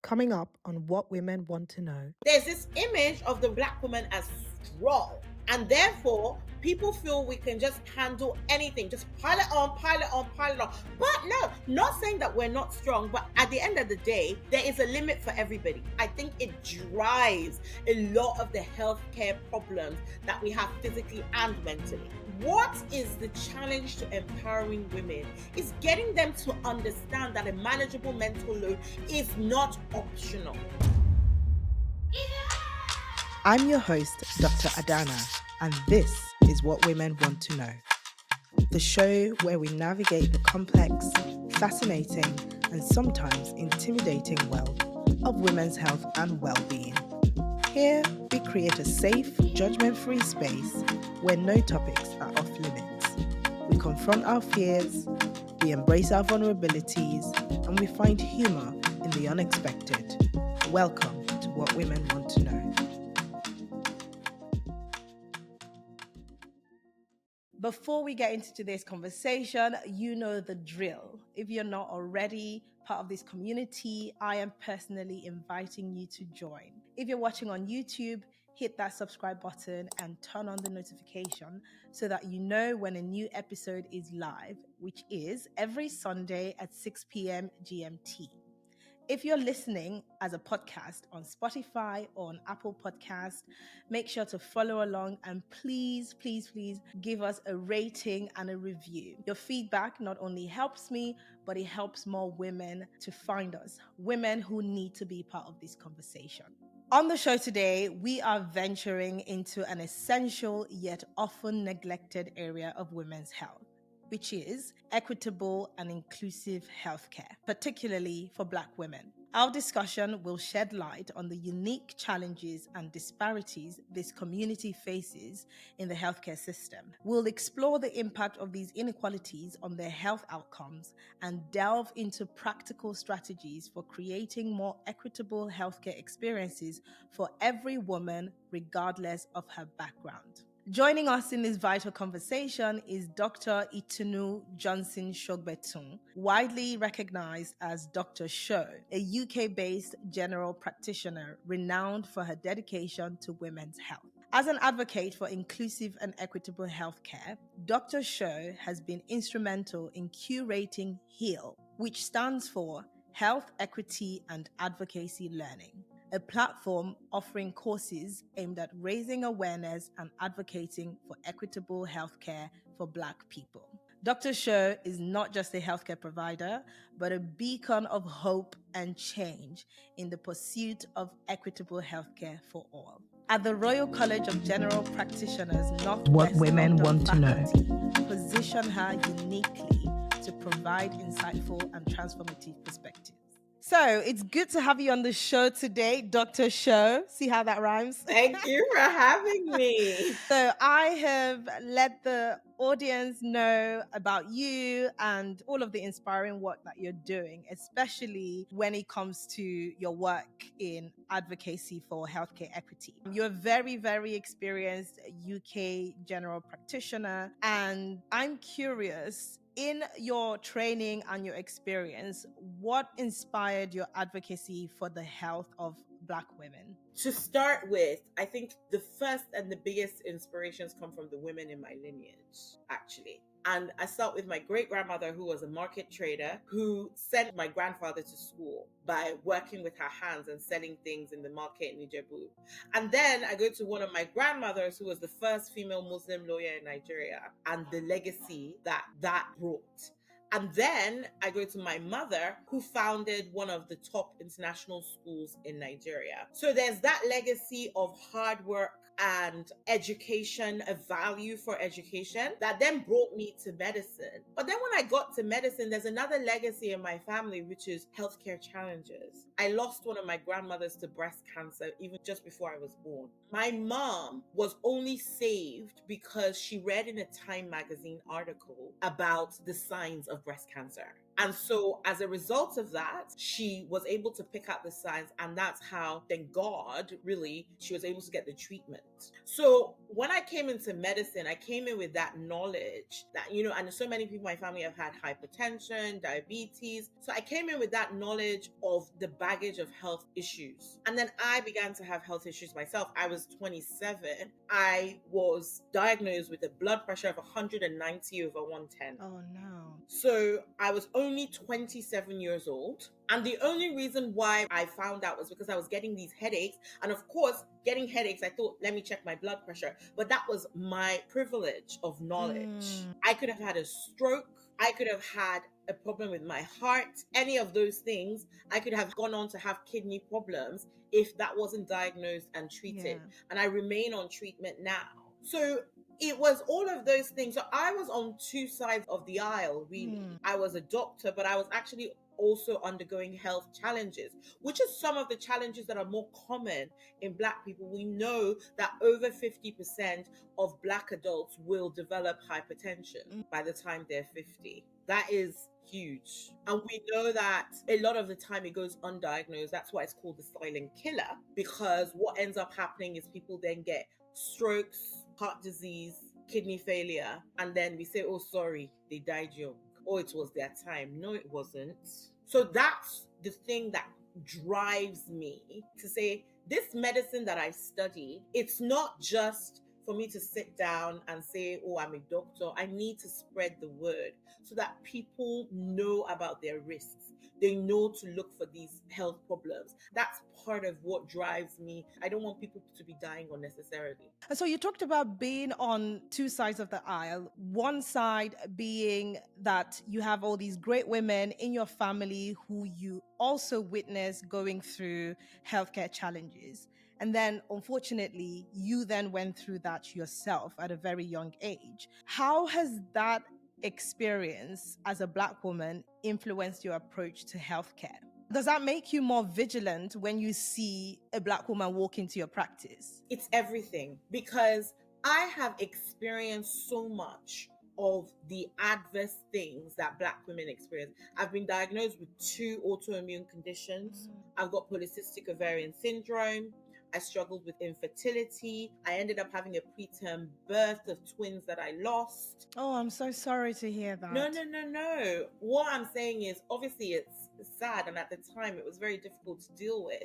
Coming up on What Women Want to Know. There's this image of the Black woman as strong, and therefore people feel we can just handle anything, just pile it on, pile it on, pile it on. But no, not saying that we're not strong, but at the end of the day, there is a limit for everybody. I think it drives a lot of the healthcare problems that we have physically and mentally. What is the challenge to empowering women? Is getting them to understand that a manageable mental load is not optional. I'm your host, Dr. Adana, and this is What Women Want to Know, the show where we navigate the complex, fascinating, and sometimes intimidating world of women's health and well-being. Here, we create a safe, judgment-free space where no topics are off limits. We confront our fears, we embrace our vulnerabilities, and we find humor in the unexpected. Welcome to What Women Want to Know. Before we get into today's conversation, you know the drill. If you're not already part of this community, I am personally inviting you to join. If you're watching on YouTube, hit that subscribe button and turn on the notification so that you know when a new episode is live, which is every Sunday at 6 p.m. GMT. If you're listening as a podcast on Spotify or on Apple Podcast, make sure to follow along and please give us a rating and a review. Your feedback not only helps me, but it helps more women to find us, women who need to be part of this conversation. On the show today, we are venturing into an essential yet often neglected area of women's health, which is equitable and inclusive healthcare, particularly for Black women. Our discussion will shed light on the unique challenges and disparities this community faces in the healthcare system. We'll explore the impact of these inequalities on their health outcomes and delve into practical strategies for creating more equitable healthcare experiences for every woman, regardless of her background. Joining us in this vital conversation is Dr. Itunu Johnson-Sogbetun, widely recognized as Dr. Sho, a UK-based general practitioner renowned for her dedication to women's health. As an advocate for inclusive and equitable healthcare, Dr. Sho has been instrumental in curating HEAL, which stands for Health, Equity and Advocacy Learning, a platform offering courses aimed at raising awareness and advocating for equitable healthcare for Black people. Dr. Sho is not just a healthcare provider, but a beacon of hope and change in the pursuit of equitable healthcare for all. At the Royal College of General Practitioners, Northwest Women Want to Know faculty position her uniquely to provide insightful and transformative perspectives. So it's good to have you on the show today, Dr. Sho. See how that rhymes? Thank you for having me. So I have let the audience know about you and all of the inspiring work that you're doing, especially when it comes to your work in advocacy for healthcare equity. You're a very experienced UK general practitioner, and I'm curious, in your training and your experience, what inspired your advocacy for the health of Black women? To start with, I think the first and the biggest inspirations come from the women in my lineage, actually. And I start with my great grandmother, who was a market trader, who sent my grandfather to school by working with her hands and selling things in the market in Ijebu. And then I go to one of my grandmothers, who was the first female Muslim lawyer in Nigeria, and the legacy that brought. And then I go to my mother, who founded one of the top international schools in Nigeria. So there's that legacy of hard work and education, a value for education that then brought me to medicine. But then when I got to medicine, there's another legacy in my family, which is healthcare challenges. I lost one of my grandmothers to breast cancer even just before I was born. My mom was only saved because she read in a Time magazine article about the signs of breast cancer. And so, as a result of that, she was able to pick out the signs, and that's how, thank God, really, she was able to get the treatment. So, when I came into medicine, I came in with that knowledge that, and so many people in my family have had hypertension, diabetes. So, I came in with that knowledge of the baggage of health issues. And then I began to have health issues myself. I was 27. I was diagnosed with a blood pressure of 190/110. Oh no. So I was only 27 years old. And the only reason why I found out was because I was getting these headaches. And of course, getting headaches, I thought, let me check my blood pressure. But that was my privilege of knowledge. I could have had a stroke. I could have had a problem with my heart, any of those things. I could have gone on to have kidney problems if that wasn't diagnosed and treated. Yeah. And I remain on treatment now. So it was all of those things. So I was on two sides of the aisle, really. I was a doctor, but I was actually also undergoing health challenges, which is some of the challenges that are more common in Black people. We know that over 50% of Black adults will develop hypertension by the time they're 50. That is huge. And we know that a lot of the time it goes undiagnosed. That's why it's called the silent killer, because what ends up happening is people then get strokes, heart disease, kidney failure, and then we say, oh, sorry, they died young. Oh, it was their time. No, it wasn't. So that's the thing that drives me to say, this medicine that I studied, it's not just for me to sit down and say, oh, I'm a doctor. I need to spread the word so that people know about their risks. They know to look for these health problems. That's part of what drives me. I don't want people to be dying unnecessarily. So you talked about being on two sides of the aisle. One side being that you have all these great women in your family who you also witness going through healthcare challenges. And then, unfortunately, you then went through that yourself at a very young age. How has that experience as a Black woman influenced your approach to healthcare? Does that make you more vigilant when you see a Black woman walk into your practice? It's everything, because I have experienced so much of the adverse things that Black women experience. I've been diagnosed with 2 autoimmune conditions. I've got polycystic ovarian syndrome. I struggled with infertility. I ended up having a preterm birth of twins that I lost. Oh, I'm so sorry to hear that. No. What I'm saying is, obviously, it's sad, and at the time it was very difficult to deal with.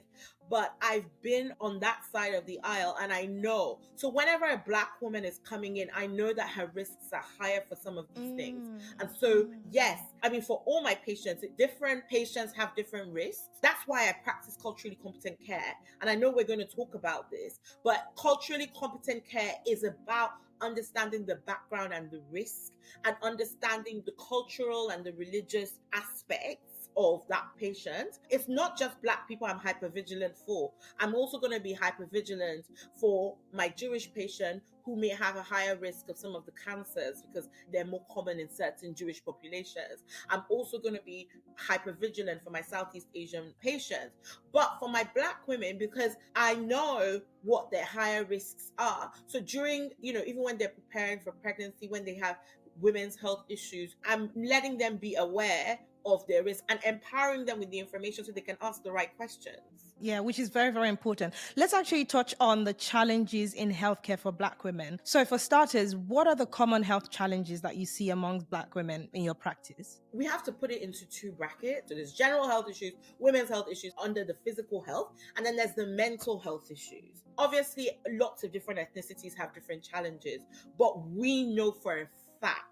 But I've been on that side of the aisle, and I know. So whenever a Black woman is coming in, I know that her risks are higher for some of these things. And so, yes, I mean, for all my patients, different patients have different risks. That's why I practice culturally competent care. And I know we're going to talk about this, but culturally competent care is about understanding the background and the risk, and understanding the cultural and the religious aspects of that patient. It's not just Black people I'm hypervigilant for. I'm also going to be hypervigilant for my Jewish patient who may have a higher risk of some of the cancers because they're more common in certain Jewish populations. I'm also going to be hypervigilant for my Southeast Asian patients. But for my Black women, because I know what their higher risks are. So during, even when they're preparing for pregnancy, when they have women's health issues, I'm letting them be aware of their risk and empowering them with the information so they can ask the right questions. Yeah, which is very, very important. Let's actually touch on the challenges in healthcare for Black women. So for starters, what are the common health challenges that you see amongst Black women in your practice? We have to put it into 2 brackets. So there's general health issues, women's health issues under the physical health, and then there's the mental health issues. Obviously, lots of different ethnicities have different challenges, but we know for a fact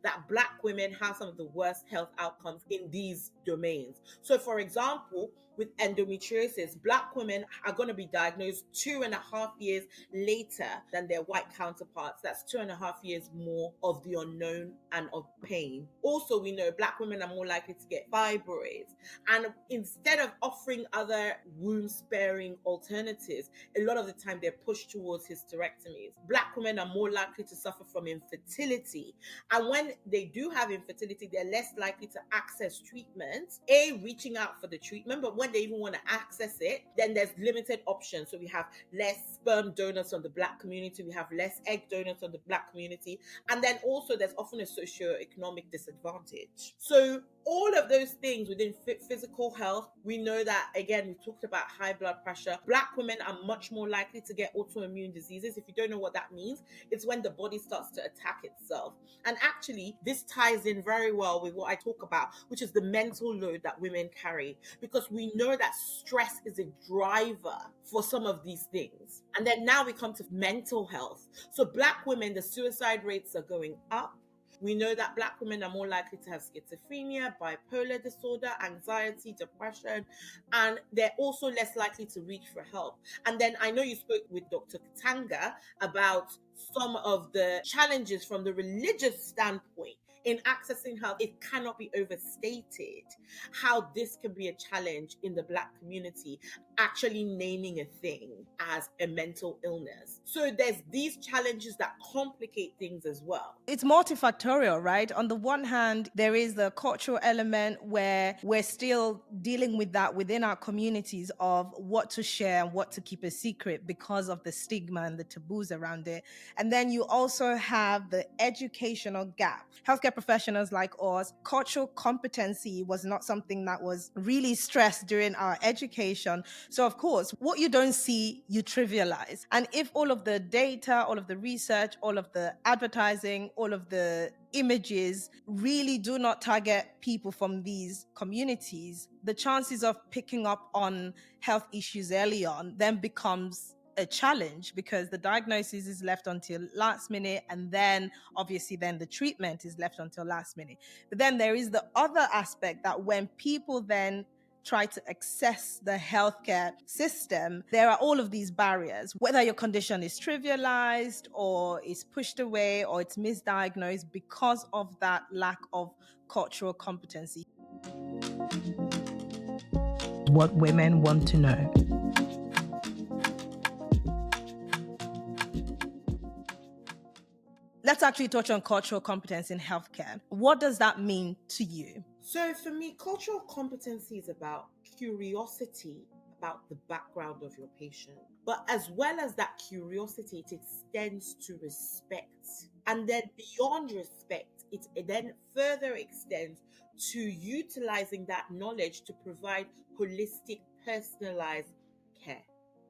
that Black women have some of the worst health outcomes in these domains. So for example, with endometriosis, Black women are going to be diagnosed 2.5 years later than their white counterparts. That's 2.5 years more of the unknown and of pain. Also, we know Black women are more likely to get fibroids. And instead of offering other womb-sparing alternatives, a lot of the time they're pushed towards hysterectomies. Black women are more likely to suffer from infertility. And when they do have infertility, they're less likely to access treatment, reaching out for the treatment, but when they even want to access it, then there's limited options. So we have less sperm donors from the Black community, we have less egg donors from the Black community, and then also there's often a socioeconomic disadvantage. So all of those things within physical health, we know that, again, we talked about high blood pressure. Black women are much more likely to get autoimmune diseases. If you don't know what that means, it's when the body starts to attack itself. And actually, this ties in very well with what I talk about, which is the mental load that women carry, because we know that stress is a driver for some of these things. And then now we come to mental health. So Black women, the suicide rates are going up. We know that Black women are more likely to have schizophrenia, bipolar disorder, anxiety, depression, and they're also less likely to reach for help. And then I know you spoke with Dr. Katanga about some of the challenges from the religious standpoint in accessing health. It cannot be overstated how this can be a challenge in the Black community, actually naming a thing as a mental illness. So there's these challenges that complicate things as well. It's multifactorial, right? On the one hand, there is the cultural element where we're still dealing with that within our communities of what to share and what to keep a secret because of the stigma and the taboos around it. And then you also have the educational gap. Healthcare professionals like us, cultural competency was not something that was really stressed during our education. So of course, what you don't see, you trivialize. And if all of the data, all of the research, all of the advertising, all of the images really do not target people from these communities, the chances of picking up on health issues early on then becomes a challenge, because the diagnosis is left until last minute, and then obviously then the treatment is left until last minute. But then there is the other aspect that when people then try to access the healthcare system, there are all of these barriers, whether your condition is trivialized or is pushed away or it's misdiagnosed because of that lack of cultural competency. What women want to know. Let's actually touch on cultural competence in healthcare. What does that mean to you? So for me, cultural competency is about curiosity about the background of your patient. But as well as that curiosity, it extends to respect. And then beyond respect, it then further extends to utilizing that knowledge to provide holistic, personalized care.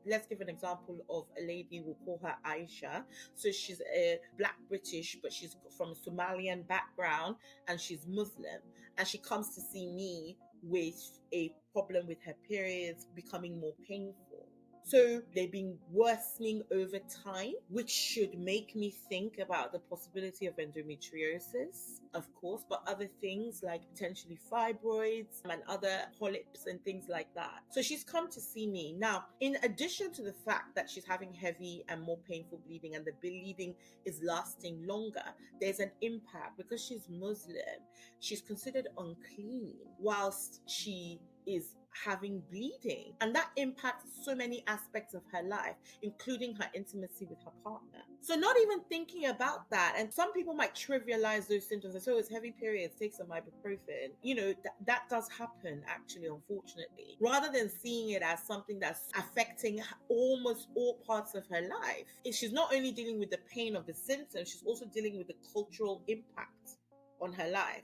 Let's give an example of a lady, we'll call her Aisha. So she's a Black British, but she's from a Somalian background and she's Muslim. And she comes to see me with a problem with her periods becoming more painful. So they've been worsening over time, which should make me think about the possibility of endometriosis, of course, but other things like potentially fibroids and other polyps and things like that. So she's come to see me. Now, in addition to the fact that she's having heavy and more painful bleeding and the bleeding is lasting longer, there's an impact because she's Muslim. She's considered unclean whilst she is having bleeding, and that impacts so many aspects of her life, including her intimacy with her partner. So not even thinking about that, and some people might trivialize those symptoms and say, oh, it's heavy periods, take some ibuprofen. You know, that does happen actually, unfortunately, rather than seeing it as something that's affecting almost all parts of her life. She's not only dealing with the pain of the symptoms, she's also dealing with the cultural impact on her life.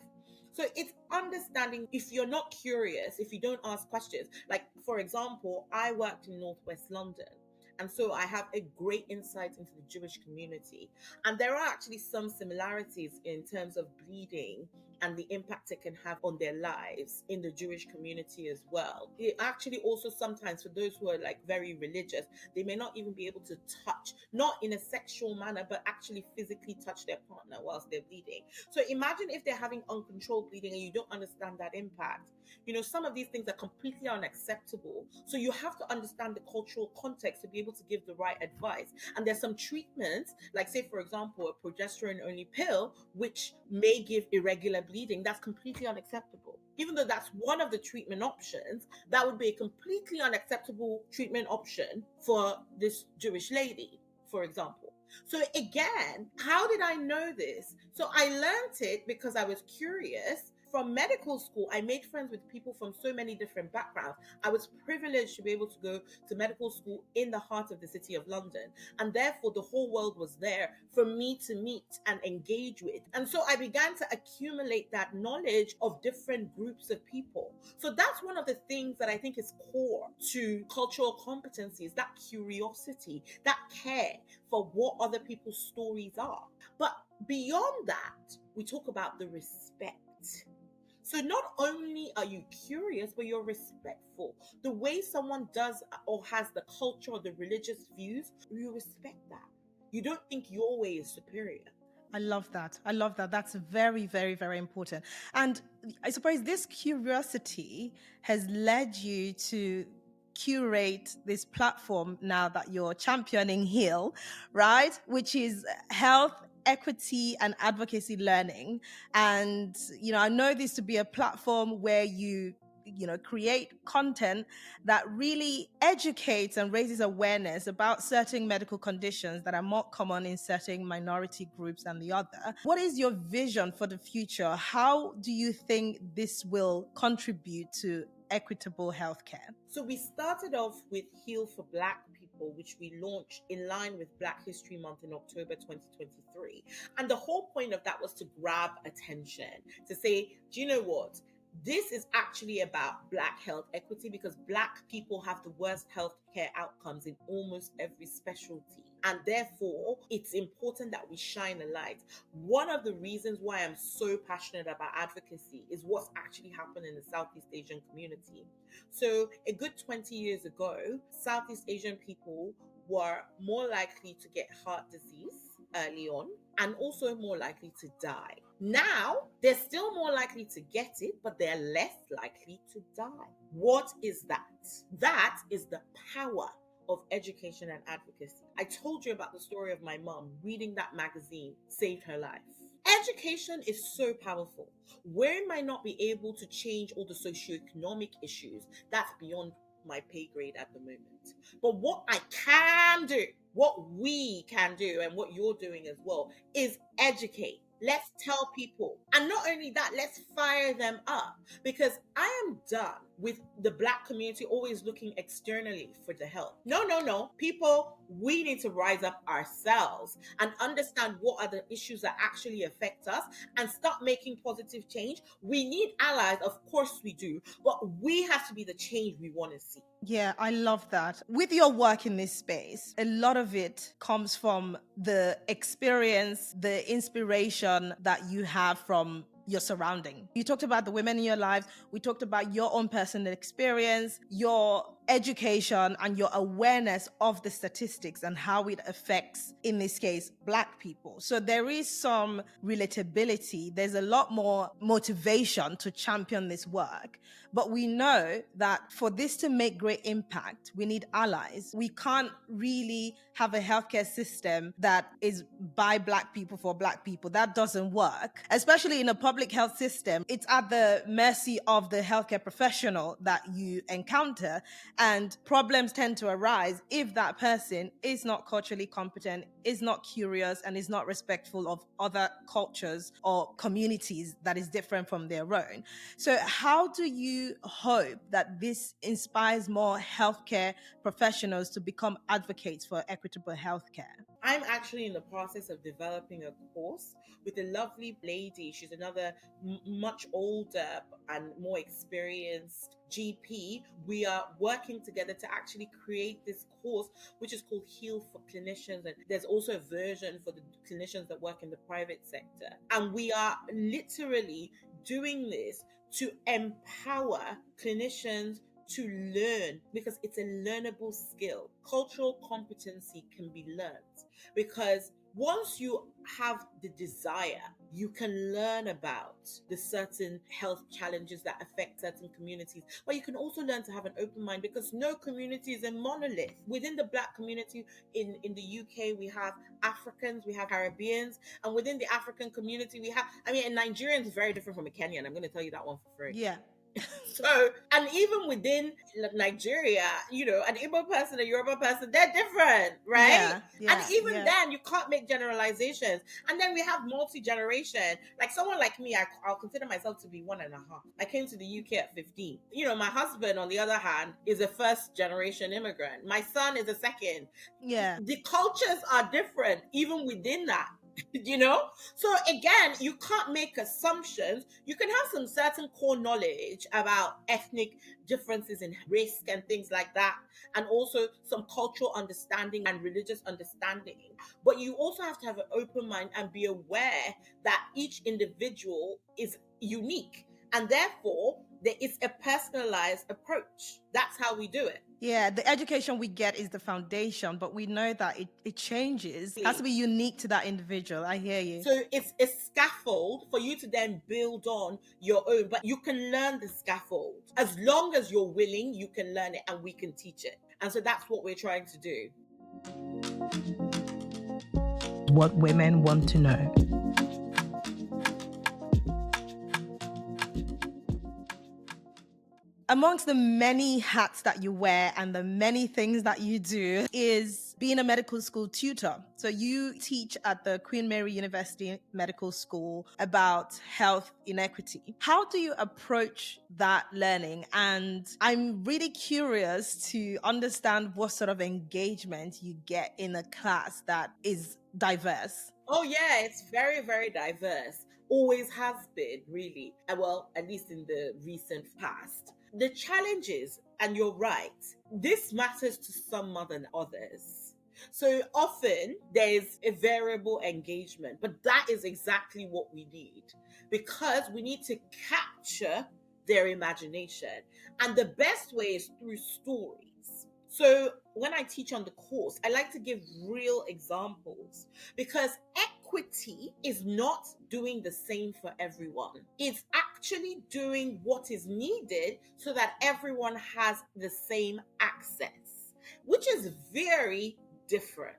So it's understanding, if you're not curious, if you don't ask questions. Like, for example, I worked in Northwest London, and so I have a great insight into the Jewish community. And there are actually some similarities in terms of bleeding and the impact it can have on their lives in the Jewish community as well. It actually also sometimes, for those who are like very religious, they may not even be able to touch, not in a sexual manner, but actually physically touch their partner whilst they're bleeding. So imagine if they're having uncontrolled bleeding and you don't understand that impact. You know, some of these things are completely unacceptable. So you have to understand the cultural context to be able to give the right advice. And there's some treatments, like say, for example, a progesterone-only pill, which may give irregular bleeding. That's completely unacceptable. Even though that's one of the treatment options, that would be a completely unacceptable treatment option for this Jewish lady, for example. So again, how did I know this? So I learned it because I was curious from medical school, I made friends with people from so many different backgrounds. I was privileged to be able to go to medical school in the heart of the city of London. And therefore, the whole world was there for me to meet and engage with. And so I began to accumulate that knowledge of different groups of people. So that's one of the things that I think is core to cultural competencies, that curiosity, that care for what other people's stories are. But beyond that, we talk about the respect. So not only are you curious, but you're respectful. The way someone does or has the culture or the religious views, you respect that. You don't think your way is superior. I love that. I love that. That's very, very, very important. And I suppose this curiosity has led you to curate this platform now that you're championing HEAL, right? Which is health, equity, and advocacy learning. And, I know this to be a platform where you create content that really educates and raises awareness about certain medical conditions that are more common in certain minority groups than the other. What is your vision for the future? How do you think this will contribute to equitable healthcare? So we started off with Heal for Black People, which we launched in line with Black History Month in October 2023. And the whole point of that was to grab attention, to say, do you know what? This is actually about Black health equity, because Black people have the worst healthcare outcomes in almost every specialty. And therefore, it's important that we shine a light. One of the reasons why I'm so passionate about advocacy is what's actually happened in the Southeast Asian community. So a good 20 years ago, Southeast Asian people were more likely to get heart disease early on and also more likely to die. Now, they're still more likely to get it, but they're less likely to die. What is that? That is the power of education and advocacy. I told you about the story of my mom. Reading that magazine saved her life. Education is so powerful. We might not be able to change all the socioeconomic issues. That's beyond my pay grade at the moment. But what I can do, what we can do, and what you're doing as well, is educate. Let's tell people. And not only that, let's fire them up. Because I am done with the Black community always looking externally for the help. No. People, we need to rise up ourselves and understand what are the issues that actually affect us and start making positive change. We need allies, of course we do, but we have to be the change we want to see. Yeah, I love that. With your work in this space, a lot of it comes from the experience, the inspiration that you have from your surrounding. You talked about the women in your lives. We talked about your own personal experience, your education, and your awareness of the statistics and how it affects, in this case, Black people. So there is some relatability. There's a lot more motivation to champion this work. But we know that for this to make great impact, we need allies. We can't really have a healthcare system that is by Black people for Black people. That doesn't work. Especially in a public health system, it's at the mercy of the healthcare professional that you encounter. And problems tend to arise if that person is not culturally competent, is not curious, and is not respectful of other cultures or communities that is different from their own. So how do you hope that this inspires more healthcare professionals to become advocates for equitable healthcare? I'm actually in the process of developing a course with a lovely lady. She's another much older and more experienced GP. We are working together to actually create this course, which is called Heal for Clinicians. And there's also a version for the clinicians that work in the private sector. And we are literally doing this to empower clinicians to learn, because it's a learnable skill. Cultural competency can be learned, because once you have the desire, you can learn about the certain health challenges that affect certain communities. But you can also learn to have an open mind, because no community is a monolith. Within the Black community in the UK, we have Africans, we have Caribbeans, and within the African community, we have, a Nigerian is very different from a Kenyan. I'm going to tell you that one for free. Yeah. So, and even within Nigeria, an Igbo person, a Yoruba person, they're different, right? Yeah, And yeah, even yeah. then, you can't make generalizations. And then we have multi-generation. Like someone like me, I'll consider myself to be one and a half. I came to the UK at 15. My husband, on the other hand, is a first-generation immigrant. My son is a second. Yeah. The cultures are different, even within that. you know so again, you can't make assumptions. You can have some certain core knowledge about ethnic differences in risk and things like that, and also some cultural understanding and religious understanding, but you also have to have an open mind and be aware that each individual is unique, and therefore there is a personalized approach. That's how we do it. Yeah, the education we get is the foundation, but we know that it changes. It has to be unique to that individual. I hear you. So it's a scaffold for you to then build on your own, but you can learn the scaffold. As long as you're willing, you can learn it and we can teach it. And so that's what we're trying to do. What women want to know. Amongst the many hats that you wear and the many things that you do is being a medical school tutor. So you teach at the Queen Mary University Medical School about health inequity. How do you approach that learning? And I'm really curious to understand what sort of engagement you get in a class that is diverse. Oh, yeah, it's very, very diverse. Always has been, really. Well, at least in the recent past. The challenges, and you're right, this matters to some more than others. So often there's a variable engagement, but that is exactly what we need, because we need to capture their imagination. And the best way is through stories. So when I teach on the course, I like to give real examples, because equity is not doing the same for everyone. It's actually doing what is needed so that everyone has the same access, which is very different.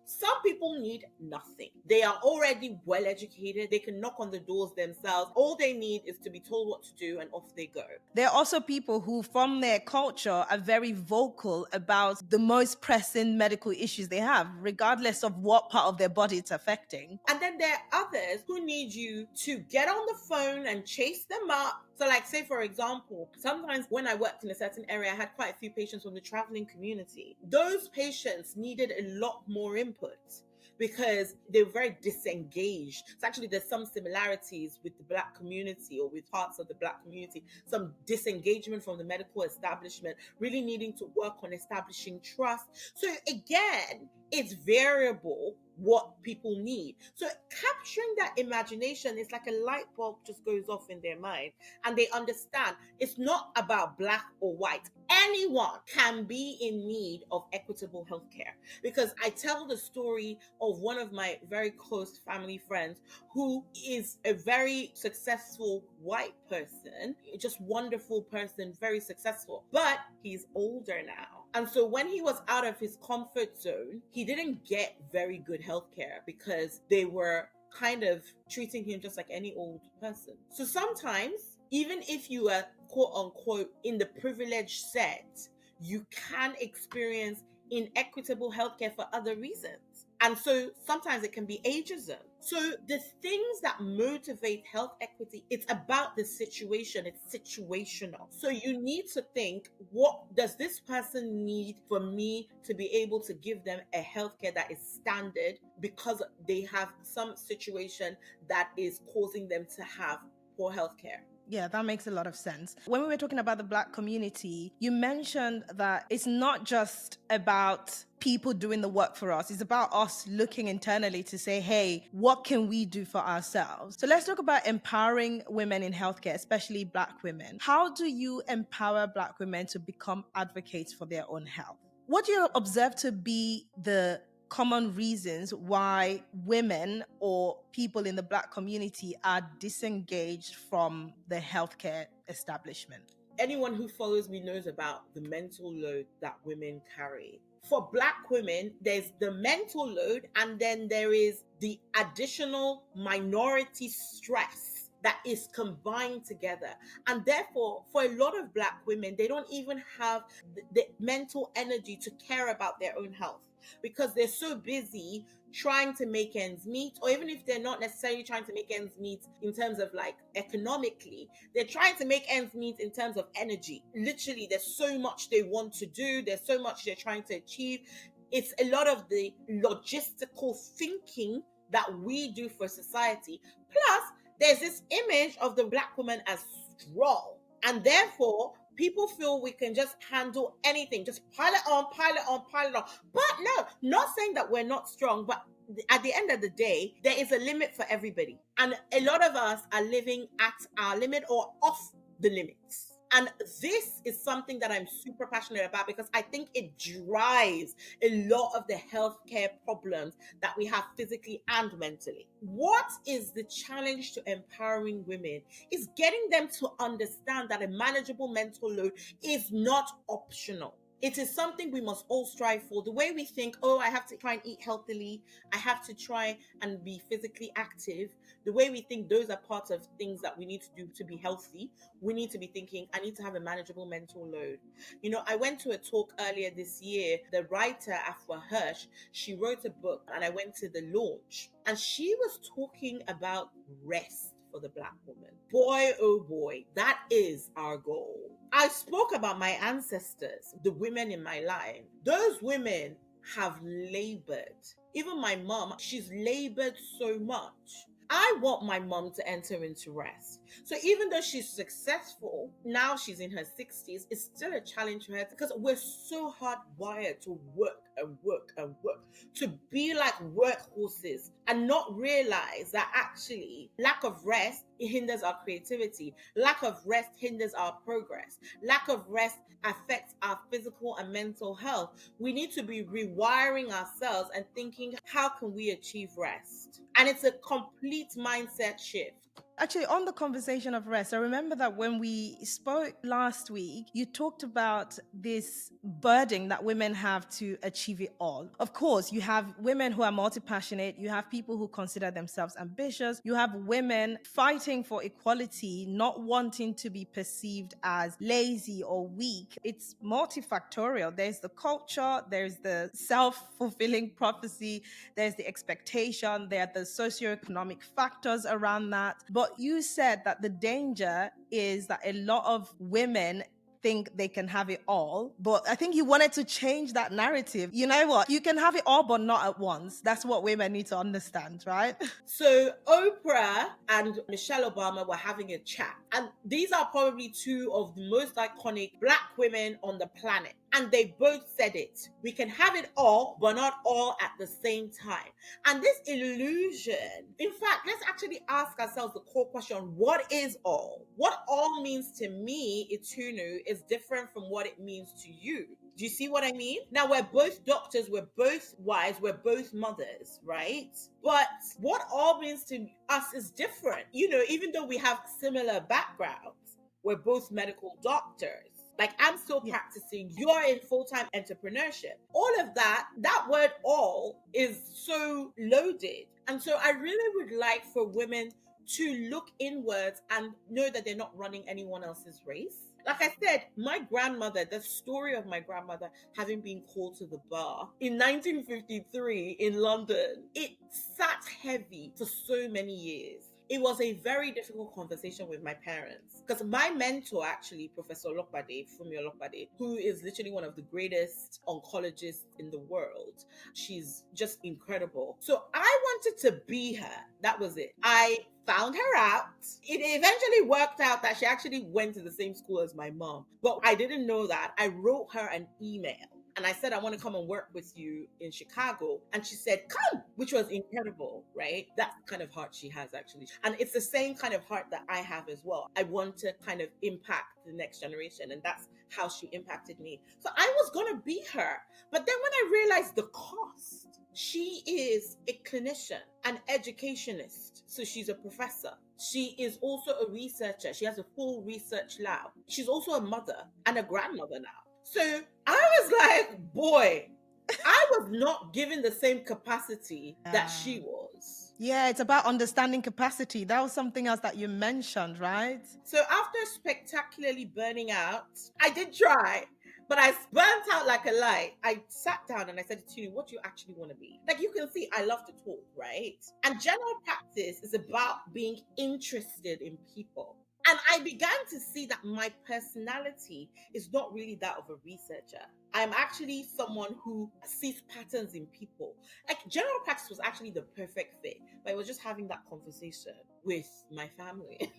Some people need nothing. They are already well educated. They can knock on the doors themselves. All they need is to be told what to do and off they go. There are also people who, from their culture, are very vocal about the most pressing medical issues they have, regardless of what part of their body it's affecting. And then there are others who need you to get on the phone and chase them up. So, like, say, for example, sometimes when I worked in a certain area, I had quite a few patients from the traveling community. Those patients needed a lot more input because they were very disengaged. So actually, there's some similarities with the Black community, or with parts of the Black community, some disengagement from the medical establishment, really needing to work on establishing trust. So again, it's variable what people need. So capturing that imagination is like a light bulb just goes off in their mind, and they understand it's not about Black or white. Anyone can be in need of equitable healthcare, because I tell the story of one of my very close family friends who is a very successful white person, just wonderful person, very successful, but he's older now. And so when he was out of his comfort zone, he didn't get very good healthcare because they were kind of treating him just like any old person. So sometimes, even if you are quote unquote in the privileged set, you can experience inequitable healthcare for other reasons. And so sometimes it can be ageism. So the things that motivate health equity, it's about the situation, it's situational. So you need to think, what does this person need for me to be able to give them a healthcare that is standard, because they have some situation that is causing them to have poor healthcare? Yeah, that makes a lot of sense. When we were talking about the Black community, you mentioned that it's not just about people doing the work for us. It's about us looking internally to say, hey, what can we do for ourselves? So let's talk about empowering women in healthcare, especially Black women. How do you empower Black women to become advocates for their own health? What do you observe to be the common reasons why women or people in the Black community are disengaged from the healthcare establishment? Anyone who follows me knows about the mental load that women carry. For Black women, there's the mental load, and then there is the additional minority stress that is combined together. And therefore, for a lot of Black women, they don't even have the mental energy to care about their own health because they're so busy trying to make ends meet, or even if they're not necessarily trying to make ends meet in terms of like economically, they're trying to make ends meet in terms of energy. Literally, there's so much they want to do, there's so much they're trying to achieve. It's a lot of the logistical thinking that we do for society. Plus, there's this image of the Black woman as strong, and therefore people feel we can just handle anything, just pile it on, pile it on, pile it on. But no, not saying that we're not strong, but at the end of the day, there is a limit for everybody. And a lot of us are living at our limit or off the limits. And this is something that I'm super passionate about because I think it drives a lot of the healthcare problems that we have physically and mentally. What is the challenge to empowering women is getting them to understand that a manageable mental load is not optional. It is something we must all strive for. The way we think, oh, I have to try and eat healthily, I have to try and be physically active, the way we think those are part of things that we need to do to be healthy, we need to be thinking, I need to have a manageable mental load. You know, I went to a talk earlier this year. The writer, Afua Hirsch, she wrote a book and I went to the launch and she was talking about rest for the Black woman. Boy, oh boy, that is our goal. I spoke about my ancestors, the women in my line. Those women have labored. Even my mom, she's labored so much. I want my mom to enter into rest. So even though she's successful, now she's in her 60s, it's still a challenge for her because we're so hardwired to work and work and work, to be like workhorses and not realize that actually lack of rest hinders our creativity. Lack of rest hinders our progress. Lack of rest affects our physical and mental health. We need to be rewiring ourselves and thinking, how can we achieve rest? And it's a complete mindset shift. Actually, on the conversation of rest, I remember that when we spoke last week, you talked about this burden that women have to achieve it all. Of course, you have women who are multi-passionate, you have people who consider themselves ambitious, you have women fighting for equality, not wanting to be perceived as lazy or weak. It's multifactorial. There's the culture, there's the self-fulfilling prophecy, there's the expectation, there are the socioeconomic factors around that. But you said that the danger is that a lot of women think they can have it all. But I think you wanted to change that narrative. You know what? You can have it all, but not at once. That's what women need to understand, right? So Oprah and Michelle Obama were having a chat. And these are probably two of the most iconic Black women on the planet. And they both said it. We can have it all, but not all at the same time. And this illusion, in fact, let's actually ask ourselves the core question, what is all? What all means to me, Itunu, is different from what it means to you. Do you see what I mean? Now, we're both doctors, we're both wives, we're both mothers, right? But what all means to us is different. You know, even though we have similar backgrounds, we're both medical doctors. Like, I'm still practicing, you're in full-time entrepreneurship. All of that word all is so loaded. And so I really would like for women to look inwards and know that they're not running anyone else's race. Like I said, my grandmother, the story of my grandmother having been called to the bar in 1953 in London, it sat heavy for so many years. It was a very difficult conversation with my parents because my mentor, actually, Professor Fumi Olokbade, who is literally one of the greatest oncologists in the world, she's just incredible. So I wanted to be her. That was it. I found her out. It eventually worked out that she actually went to the same school as my mom, but I didn't know that. I wrote her an email. And I said, I want to come and work with you in Chicago. And she said, come, which was incredible, right? That's the kind of heart she has, actually. And it's the same kind of heart that I have as well. I want to kind of impact the next generation. And that's how she impacted me. So I was going to be her. But then when I realized the cost, she is a clinician, an educationist. So she's a professor. She is also a researcher. She has a full research lab. She's also a mother and a grandmother now. So I was like, boy, I was not given the same capacity that she was. Yeah, it's about understanding capacity. That was something else that you mentioned, right? So after spectacularly burning out, I did try, but I burnt out like a light. I sat down and I said to you, what do you actually want to be? Like, you can see, I love to talk, right? And general practice is about being interested in people. And I began to see that my personality is not really that of a researcher. I'm actually someone who sees patterns in people. Like, general practice was actually the perfect fit, but I was just having that conversation with my family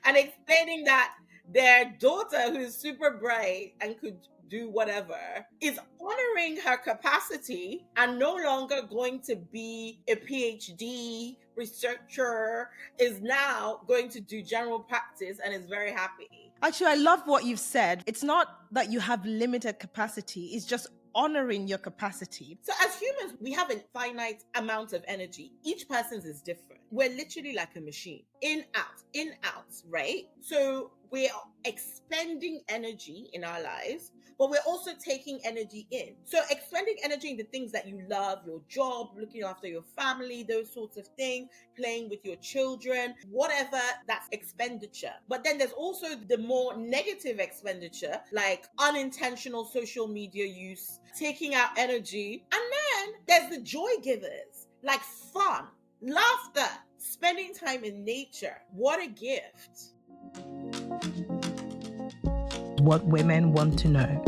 and explaining that their daughter, who is super bright and could do whatever, is honoring her capacity and no longer going to be a PhD researcher, is now going to do general practice and is very happy. Actually, I love what you've said. It's not that you have limited capacity, it's just honoring your capacity. So as humans, we have a finite amount of energy. Each person's is different. We're literally like a machine. In, out, right? So we're expending energy in our lives, but we're also taking energy in. So expending energy in the things that you love, your job, looking after your family, those sorts of things, playing with your children, whatever, that's expenditure. But then there's also the more negative expenditure, like unintentional social media use, taking out energy. And then there's the joy givers, like fun, laughter, spending time in nature. What a gift. What women want to know.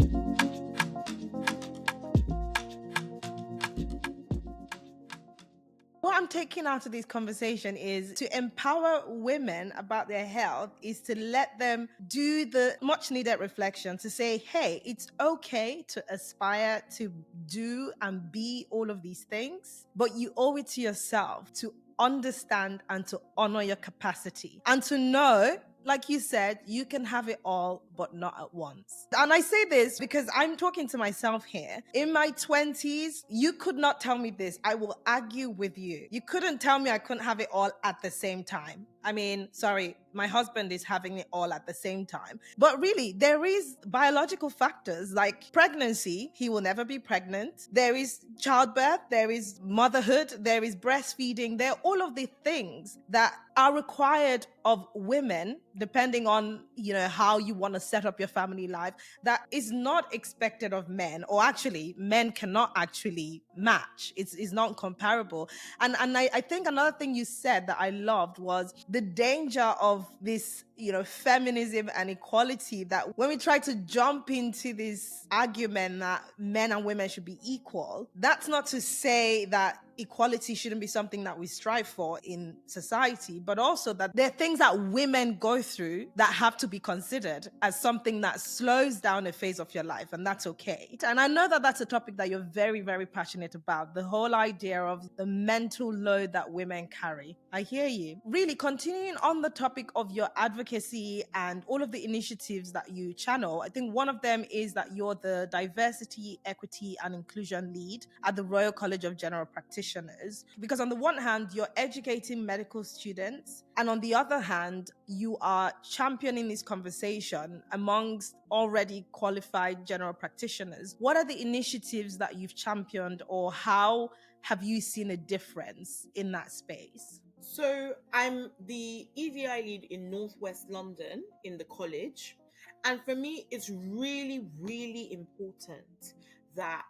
What I'm taking out of this conversation is to empower women about their health, is to let them do the much needed reflection to say, hey, it's okay to aspire to do and be all of these things, but you owe it to yourself to understand and to honor your capacity and to know, like you said, you can have it all, but not at once. And I say this because I'm talking to myself here. In my 20s, you could not tell me this. I will argue with you. You couldn't tell me I couldn't have it all at the same time. I mean, sorry, my husband is having it all at the same time. But really, there is biological factors like pregnancy. He will never be pregnant. There is childbirth. There is motherhood. There is breastfeeding. There are all of the things that are required of women, depending on, how you want to set up your family life, that is not expected of men, or actually men cannot actually match. It's not comparable. And I think another thing you said that I loved was the danger of this, feminism and equality, that when we try to jump into this argument that men and women should be equal, that's not to say that equality shouldn't be something that we strive for in society, but also that there are things that women go through that have to be considered as something that slows down a phase of your life, and that's okay. And I know that that's a topic that you're very, very passionate about, the whole idea of the mental load that women carry. I hear you. Really, continuing on the topic of your advocacy and all of the initiatives that you channel, I think one of them is that you're the diversity, equity, and inclusion lead at the Royal College of General Practitioners. Because on the one hand, you're educating medical students, and on the other hand, you are championing this conversation amongst already qualified general practitioners. What are the initiatives that you've championed, or how have you seen a difference in that space? So I'm the EDI lead in Northwest London in the college. And for me, it's really, really important that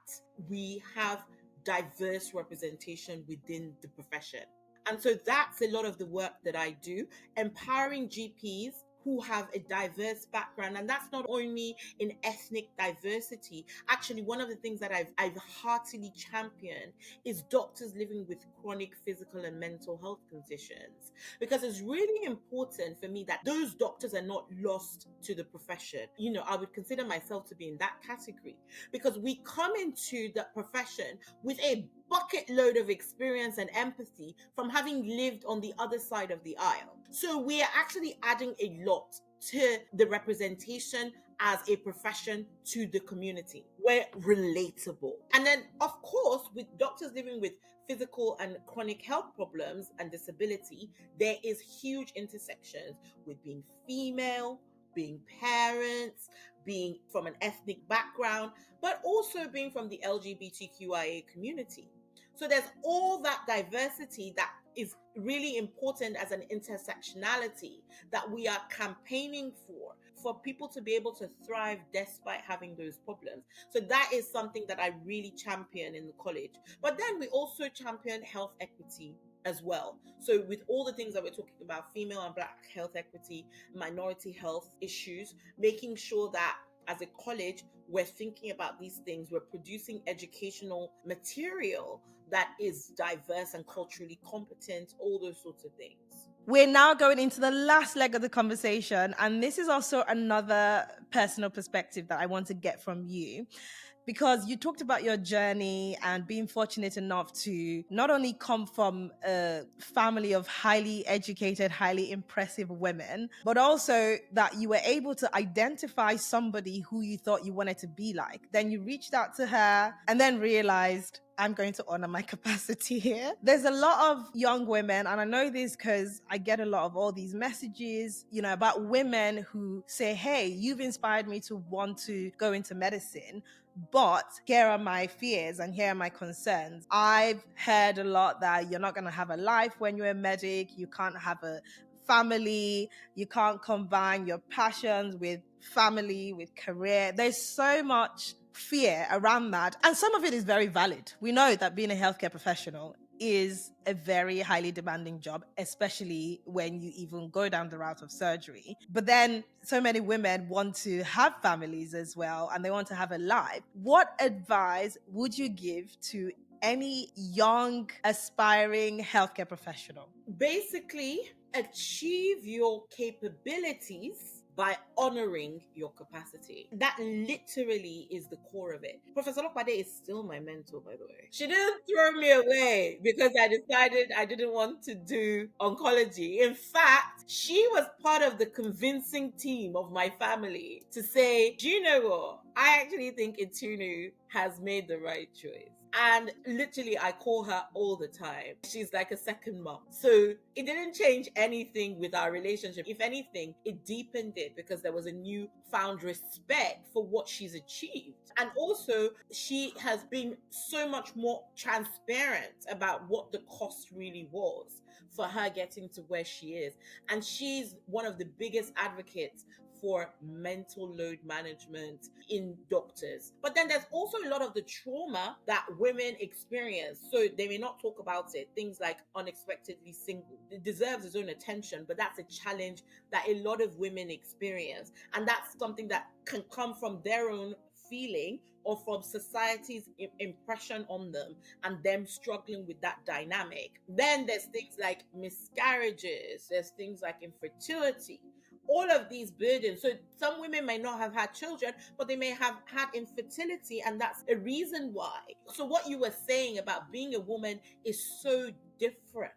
we have diverse representation within the profession. And so that's a lot of the work that I do, empowering GPs who have a diverse background. And that's not only in ethnic diversity. Actually, one of the things that I've heartily championed is doctors living with chronic physical and mental health conditions. Because it's really important for me that those doctors are not lost to the profession. I would consider myself to be in that category, because we come into the profession with a bucket load of experience and empathy from having lived on the other side of the aisle. So we are actually adding a lot to the representation as a profession to the community. We're relatable. And then, of course, with doctors living with physical and chronic health problems and disability, there is huge intersections with being female, being parents, being from an ethnic background, but also being from the LGBTQIA community. So there's all that diversity that is really important as an intersectionality that we are campaigning for people to be able to thrive despite having those problems. So that is something that I really champion in the college. But then we also champion health equity as well. So with all the things that we're talking about, female and Black health equity, minority health issues, making sure that as a college, we're thinking about these things, we're producing educational material that is diverse and culturally competent, all those sorts of things. We're now going into the last leg of the conversation, and this is also another personal perspective that I want to get from you. Because you talked about your journey and being fortunate enough to not only come from a family of highly educated, highly impressive women, but also that you were able to identify somebody who you thought you wanted to be like. Then you reached out to her and then realized, I'm going to honor my capacity here. There's a lot of young women, and I know this because I get a lot of all these messages, about women who say, hey, you've inspired me to want to go into medicine, but here are my fears and here are my concerns. I've heard a lot that you're not going to have a life when you're a medic, you can't have a family, you can't combine your passions with family, with career. There's so much fear around that. And some of it is very valid. We know that being a healthcare professional is a very highly demanding job, especially when you even go down the route of surgery. But then so many women want to have families as well, and they want to have a life. What advice would you give to any young, aspiring healthcare professional? Basically, achieve your capabilities by honoring your capacity. That literally is the core of it. Professor Lokpade is still my mentor, by the way. She didn't throw me away because I decided I didn't want to do oncology. In fact, she was part of the convincing team of my family to say, do you know what? I actually think Itunu has made the right choice. And literally, I call her all the time. She's like a second mom. So it didn't change anything with our relationship. If anything, it deepened it because there was a newfound respect for what she's achieved. And also, she has been so much more transparent about what the cost really was for her getting to where she is. And she's one of the biggest advocates for mental load management in doctors. But then there's also a lot of the trauma that women experience. So they may not talk about it. Things like unexpectedly single. It deserves its own attention, but that's a challenge that a lot of women experience. And that's something that can come from their own feeling or from society's impression on them and them struggling with that dynamic. Then there's things like miscarriages, there's things like infertility, all of these burdens. So some women may not have had children, but they may have had infertility, and that's a reason why. So what you were saying about being a woman is so different,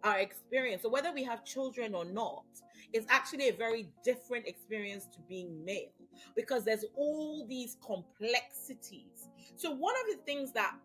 our experience. So whether we have children or not, is actually a very different experience to being male, because there's all these complexities. So one of the things that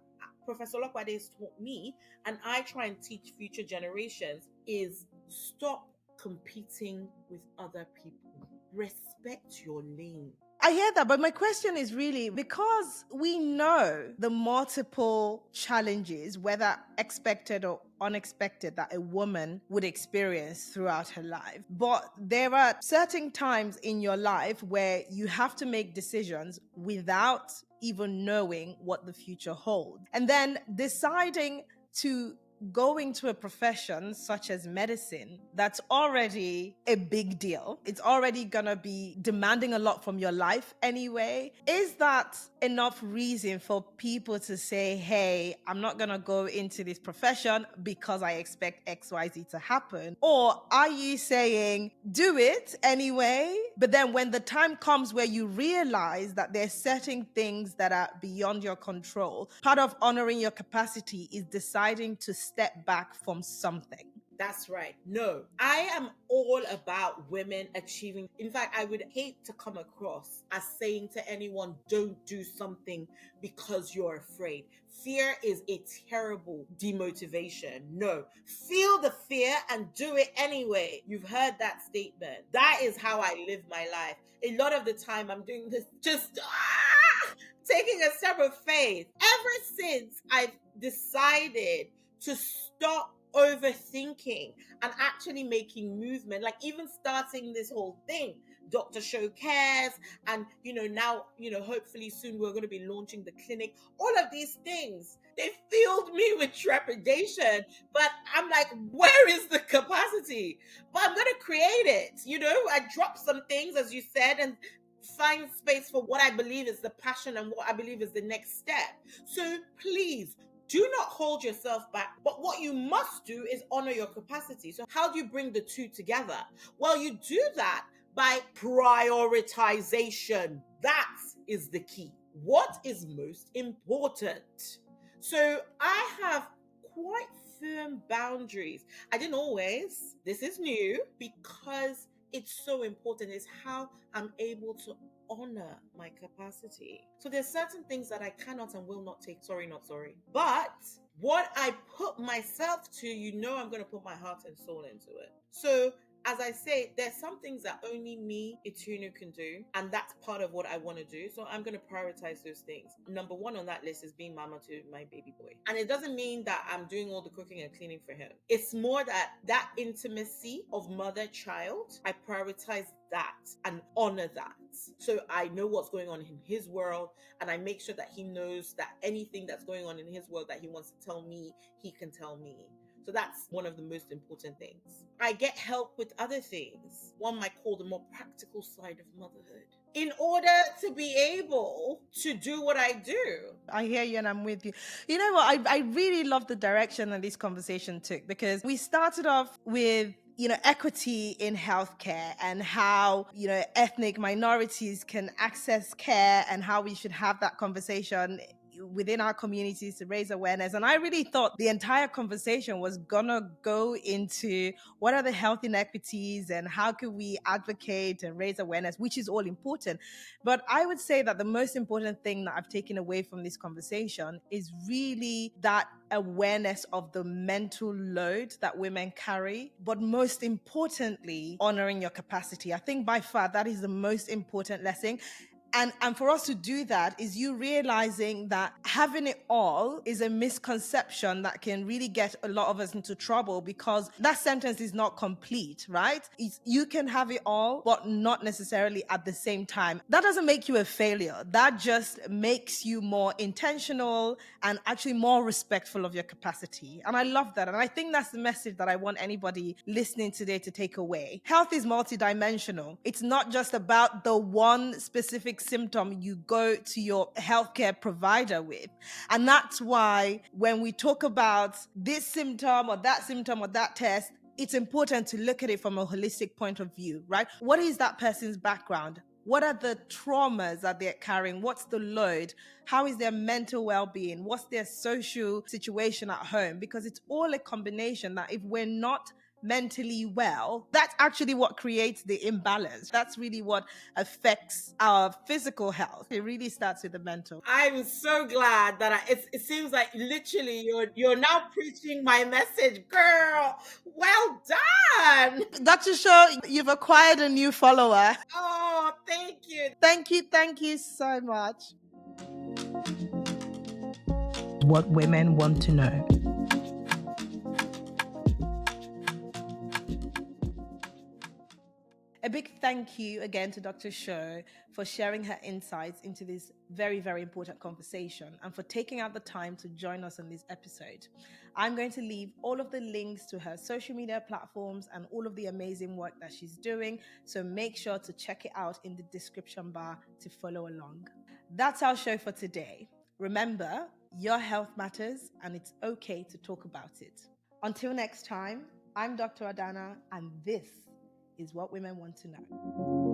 Professor Lokwade has taught me, and I try and teach future generations, is stop competing with other people. Respect your lane. I hear that, but my question is really because we know the multiple challenges, whether expected or unexpected, that a woman would experience throughout her life. But there are certain times in your life where you have to make decisions without even knowing what the future holds. And then deciding to go into a profession such as medicine, that's already a big deal. It's already gonna be demanding a lot from your life anyway. Is that enough reason for people to say, hey, I'm not gonna go into this profession because I expect XYZ to happen? Or are you saying, do it anyway, but then when the time comes where you realize that there's certain things that are beyond your control, part of honoring your capacity is deciding to step back from something? That's right. No, I am all about women achieving. In fact, I would hate to come across as saying to anyone, don't do something because you're afraid. Fear is a terrible demotivation. No, feel the fear and do it anyway. You've heard that statement. That is how I live my life. A lot of the time, I'm doing this just taking a step of faith. Ever since I've decided to stop overthinking and actually making movement, like even starting this whole thing, Dr. Show Cares, and now, hopefully soon we're going to be launching the clinic. All of these things, they filled me with trepidation, but I'm like, where is the capacity? But I'm going to create it. I dropped some things, as you said, and find space for what I believe is the passion and what I believe is the next step. So please, do not hold yourself back. But what you must do is honor your capacity. So how do you bring the two together? Well, you do that by prioritization. That is the key. What is most important? So I have quite firm boundaries. I didn't always. This is new because it's so important. It's how I'm able to honor my capacity. So there's certain things that I cannot and will not take. Sorry, not sorry. But what I put myself to, I'm going to put my heart and soul into it. So as I say, there's some things that only me, Itunu, can do, and that's part of what I want to do. So I'm going to prioritize those things. Number one on that list is being mama to my baby boy. And it doesn't mean that I'm doing all the cooking and cleaning for him. It's more that intimacy of mother-child, I prioritize that and honor that. So I know what's going on in his world, and I make sure that he knows that anything that's going on in his world that he wants to tell me, he can tell me. So that's one of the most important things. I get help with other things. One might call the more practical side of motherhood, in order to be able to do what I do. I hear you and I'm with you. You know what? I really love the direction that this conversation took, because we started off with equity in healthcare and how, ethnic minorities can access care and how we should have that conversation within our communities to raise awareness. And I really thought the entire conversation was gonna go into what are the health inequities and how can we advocate and raise awareness, which is all important. But I would say that the most important thing that I've taken away from this conversation is really that awareness of the mental load that women carry, but most importantly, honoring your capacity. I think by far that is the most important lesson. And for us to do that is you realizing that having it all is a misconception that can really get a lot of us into trouble, because that sentence is not complete, right? You can have it all, but not necessarily at the same time. That doesn't make you a failure. That just makes you more intentional and actually more respectful of your capacity. And I love that. And I think that's the message that I want anybody listening today to take away. Health is multidimensional. It's not just about the one specific symptom you go to your healthcare provider with. And that's why when we talk about this symptom or that test, it's important to look at it from a holistic point of view, right? What is that person's background? What are the traumas that they're carrying? What's the load? How is their mental well-being? What's their social situation at home? Because it's all a combination that if we're not mentally well, that's actually what creates the imbalance. That's really what affects our physical health. It really starts with the mental. I'm so glad that it seems like literally you're now preaching my message, girl. Well done. Dr. Shaw, you've acquired a new follower. Oh, thank you. Thank you so much. What women want to know. A big thank you again to Dr. Sho for sharing her insights into this very, very important conversation and for taking out the time to join us on this episode. I'm going to leave all of the links to her social media platforms and all of the amazing work that she's doing, so make sure to check it out in the description bar to follow along. That's our show for today. Remember, your health matters and it's okay to talk about it. Until next time, I'm Dr. Adana and this is what women want to know.